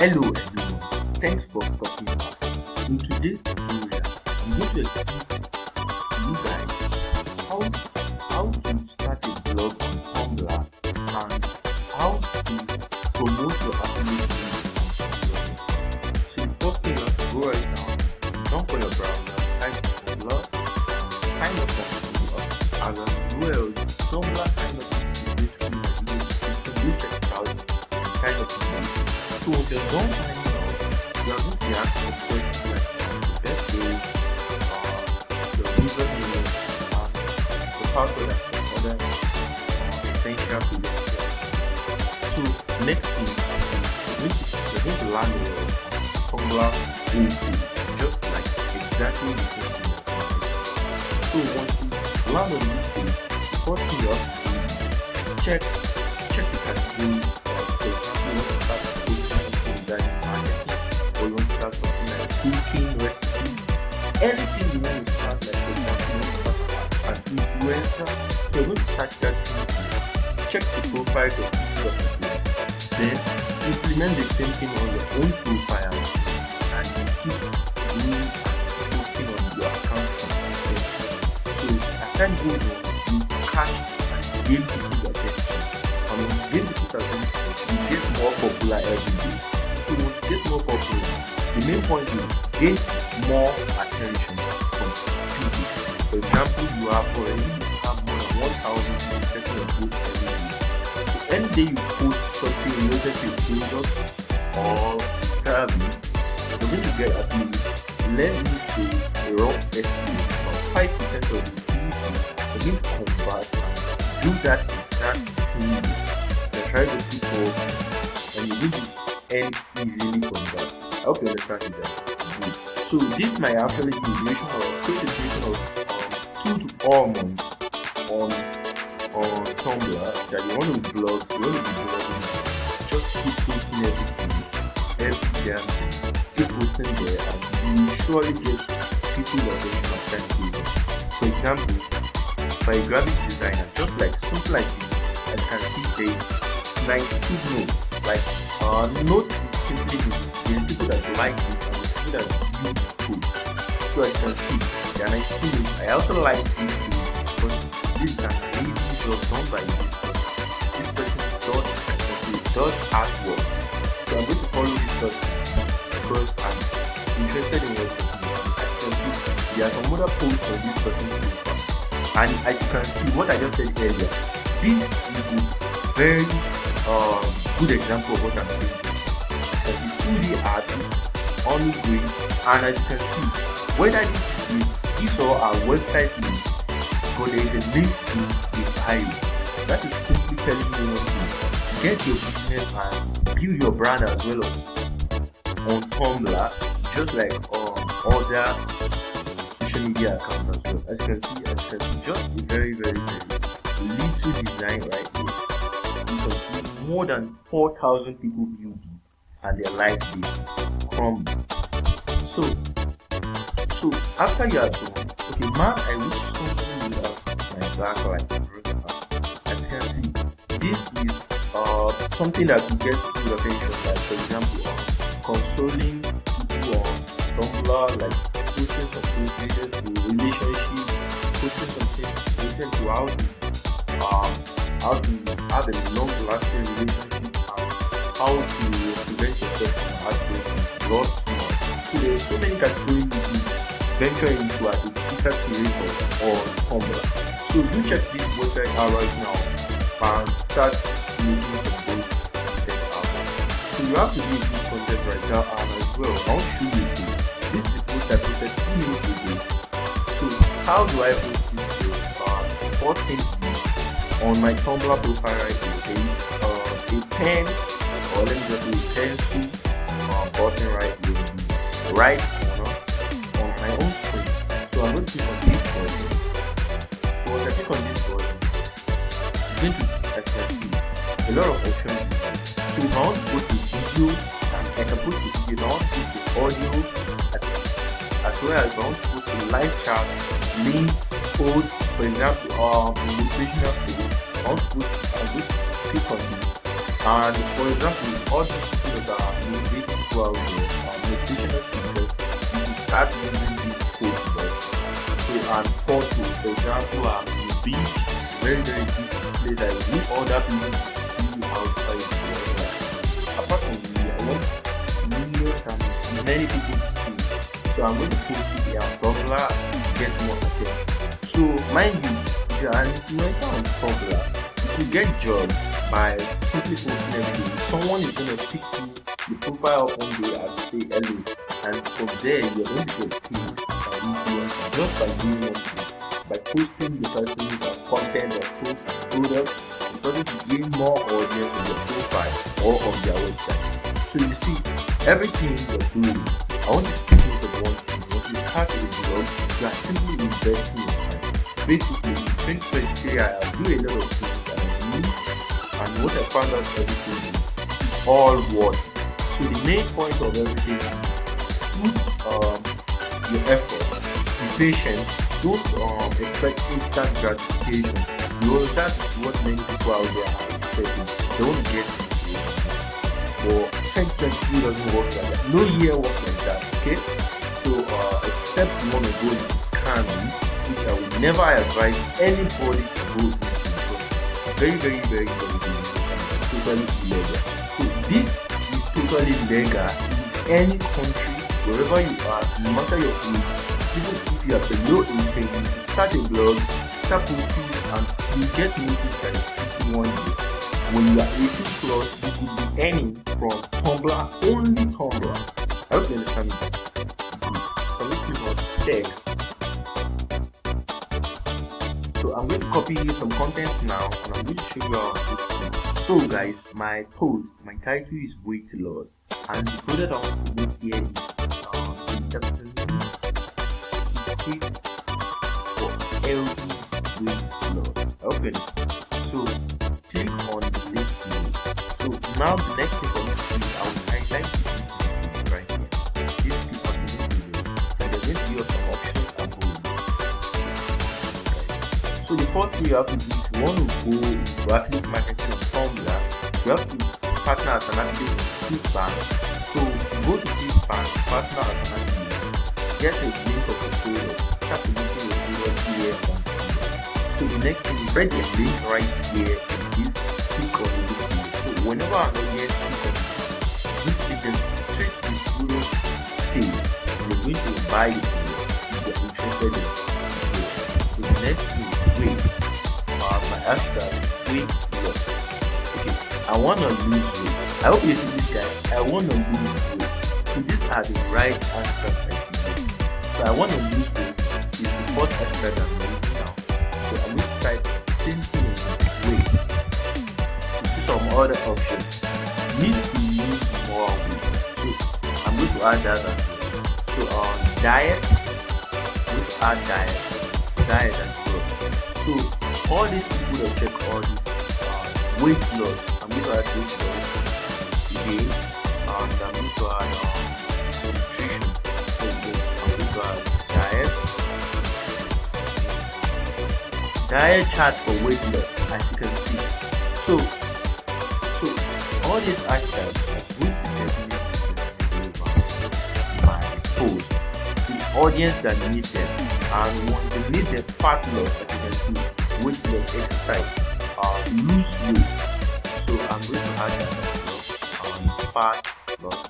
Hello everyone, thanks for stopping by. In today's tutorial, I'm going to explain to you guys how to start a blog on Tumblr and how to promote your affiliate link on Tumblr. So the first thing you have to go right now, jump on your browser, type Tumblr, sign up on Tumblr, and as well, Tumblr sign up to the check out and sign up to the so if you're done signing up, you are going to be asked for questions like the best way, your username, the password and some other essential things. So next thing, you're going to land your Tumblr homepage, just like exactly the same thing as this. So once you land on this page, the first thing you have to do is check the categories. Or you want to start something like cooking, recipes, anything you want to start, like for example, an influencer. So you're going to search that thing, check the profile of people of the then implement the same thing on your own profile and you keep doing and posting on your account from there. So as time goes on, you catch and gain people's attention. And when you gain people's attention, you get more popular every day. So when you get more popular, the main point is gain more attention from people. For example, you have already have more than 1,000 people checking your post every day. So any day you post something related to your product or service, you're going to get at least, let me say, a rough estimate of 5% of the people are going to convert and do that exact thing. They try to people and you will end easily from that. I hope you understand it guys. So this might actually be duration of 2 to 4 months on Tumblr that you want to blog, you want to be blogging. Just keep posting every day, keep posting there and you will surely get people attention of time to. For example, by a graphic designer, just like something like this, I can see there is 92 notes, like notes simply the people that like it and the people that use the code. So I can see there are 92 notes. I also like this code because this is an amazing job done by this person does artwork. So I'm going to follow this person because I'm interested in what he's doing. As you can see, there are some other posts on this person's profile. And as you can see, what I just said earlier, this is a very good example of what I'm doing. That is 2D artist, ongoing, and as you can see, whether this or our website link, but there is a link to the bio. That is simply telling you one thing: get your business and build your brand as well on Tumblr, just like other social media accounts as well. As you can see, just a very little design right here. You can see more than 4,000 people view this and their likes this crumble. So after you are done, okay, man, I wish something would have my back like as you can see, this is something that will get people attention, like for example consoling people on Tumblr, like posting some things related to relationship, posting some things related to how to have a long lasting relationship and how to prevent yourself from heartbreak, lost more. So there are so many categories you can venture into as a digital creator on Tumblr. So do check this website out right now and start making some good content out. So you have to do good content right now and as well. I want to show you this. This is the post I posted 2 minutes ago. So how do I post this post? First thing on my Tumblr profile right here, there is a pen, or let me just say a pencil button right here in the right corner on my own screen. So I'm going to click on this button. So once I click on this button, it's going to, as you can see, a lot of options. So if I want to go to video, I can put the video. If I want to go to audio, as well as I want to go to live chat, link, codes, for example, motivational speech. I want to click on this. And for example, all these people that are motivated start using this code box. So and photo, for example, I'm in a beach, very very beautiful place. I need other people to see outside the water. Apart from me, I want millions and many people to see. So I'm going to post it here on Tumblr to get more attention. So mind you, if you're an influencer on Tumblr, you could get judged by simply posting everything. Someone is going to pick the profile up one day and say hello, and from there you're going to get paid by influencer just by doing one thing, by posting the person's content or products. The person to gain more audience on their profile or on their website. So you see, everything you're doing, I want you to think of one thing. When you start a blog, you are simply investing your time. Basically, in 2023, I do a lot of things that I need, and what I found out everything is all worth. So the main point of everything is put your effort, be patient, don't expect instant gratification. That is what many people out there are expecting. Don't get it. But 2023 doesn't work like that. No year works like that, okay? So except you want to go into scamming, which I would never advise anybody to go into, because very, very, very, very dangerous and totally illegal. So this is totally legal in any country, wherever you are, no matter your age. Even if you are below 18, you start a blog, start posting, and you get noticed that it's 1 year. When you are 18 plus, you could be earning from Tumblr, only Tumblr. I hope you understand me. So let's click on text. So I'm going to copy some content now, and I'm going to show you how to do. So guys, my title is weight loss, and the product I want to make here is secrets for healthy weight loss. Okay, so click on the link below. So now the next thing for me to do, I would highlight this right here. This click on the link below, and there's going to be some options above. So the first thing you have to do, if you want to go into affiliate marketing on Tumblr, you have to partner as an affiliate with Clickbank. So go to Clickbank, partner as an affiliate, get a link of the product, start promoting your product here on Tumblr. So the next thing, you read the link right here in this, click on the link. So whenever I'm not here, click on this, is the straight to product sale. You're going to buy the product if you're interested in it. So the next thing is weight. My hashtag weight loss. Okay, I want to lose weight. I hope you see this, guys. I want to lose weight. So these are the right hashtags I should use. So I want to lose weight is the first hashtag I'm using now. So I'm going to type same thing weight. You see some other options. Need to lose more weight. So I'm going to add that as well. So diet. I'm going to add diet as well. So all these people that check all this weight loss, I'm going to add weight loss again, and I'm going to add nutrition. I'm going to add diet chart for weight loss, as you can see. So all these hashtags are going to definitely deliver my post to the audience that needs them, and once they need the fat loss, as you can see, weight loss exercise, lose weight. So I'm going to add that as well, fat loss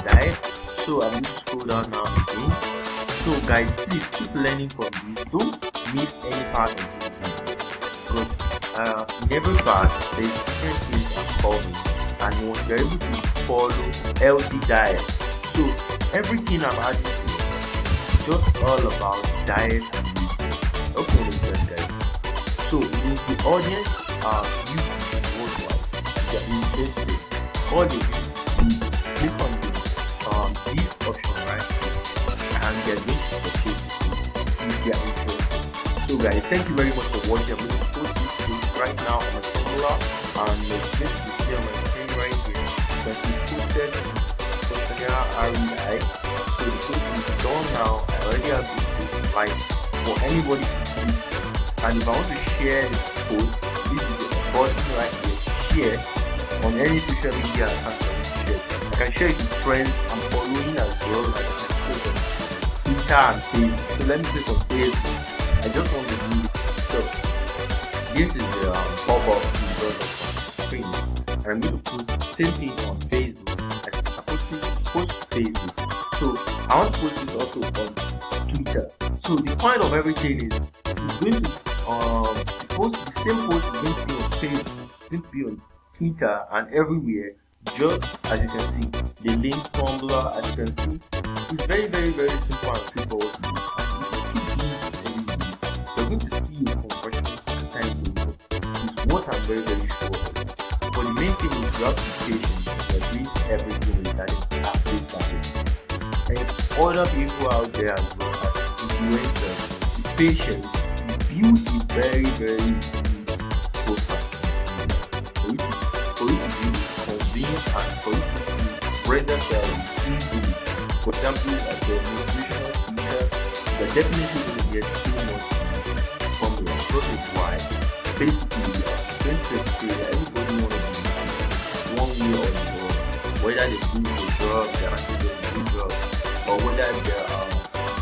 diet. So I'm going to scroll down now again. So guys, please keep learning from this. Don't miss any part of this video, because in every part there is different things I'm covering, and once you're able to follow healthy diet, so everything I'm adding to it is just all about diet and nutrition. Okay, understand, guys. So if the audience are YouTube worldwide and they're interested, all they do is click on this option right here, and they're going to purchase it if they are interested. So guys, thank you very much for watching. I'm going to post this post right now on my Tumblr, and it's going to be on my screen right here. That we posted Questionnaire REI. So the post is done now. I already have this post live for anybody to see. And if I want to share this post, this is the button right here, share on any social media account that we share. I can share it with friends. I'm following as well. I can post on Twitter and Facebook. So let me say on Facebook. I just want to do it. So this is the pop-up result of my screen, and I'm going to post the same thing on Facebook. I'm supposed to post Facebook. So I want to post it also on Twitter. So the point of everything is it's going to post the same post is going to be on Facebook, it's going to be on Twitter and everywhere. Just as you can see, the link Tumblr, as you can see, it's very, very, very simple and straightforward to use. And if you keep doing this every week, you're going to see a conversion time later. It's what I'm very, very sure of. But the main thing is you have to be patient. You're doing everything regarding update package. And other people out there as well as influencers, be patient, build a very, very good profile for you to be convinced and for you to render service easily. For example, as a motivational speaker, you're definitely going to get so much from the That is why basically 2023 everybody wants to be one way or the other, whether they do a job, they're actually doing a good job, or whether they're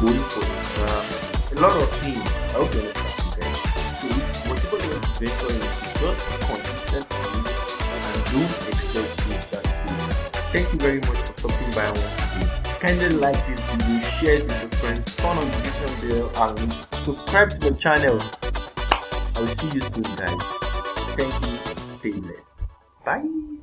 going for a lot of things. I hope you understand, guys. So whatever you want to venture into, just consistent on it and don't expect to that thing. Thank you very much for stopping by once again. Kindly like this video, share it with your friends, turn on the notification bell and subscribe to the channel. I will see you soon, guys. Thank you. Stay blessed. Bye.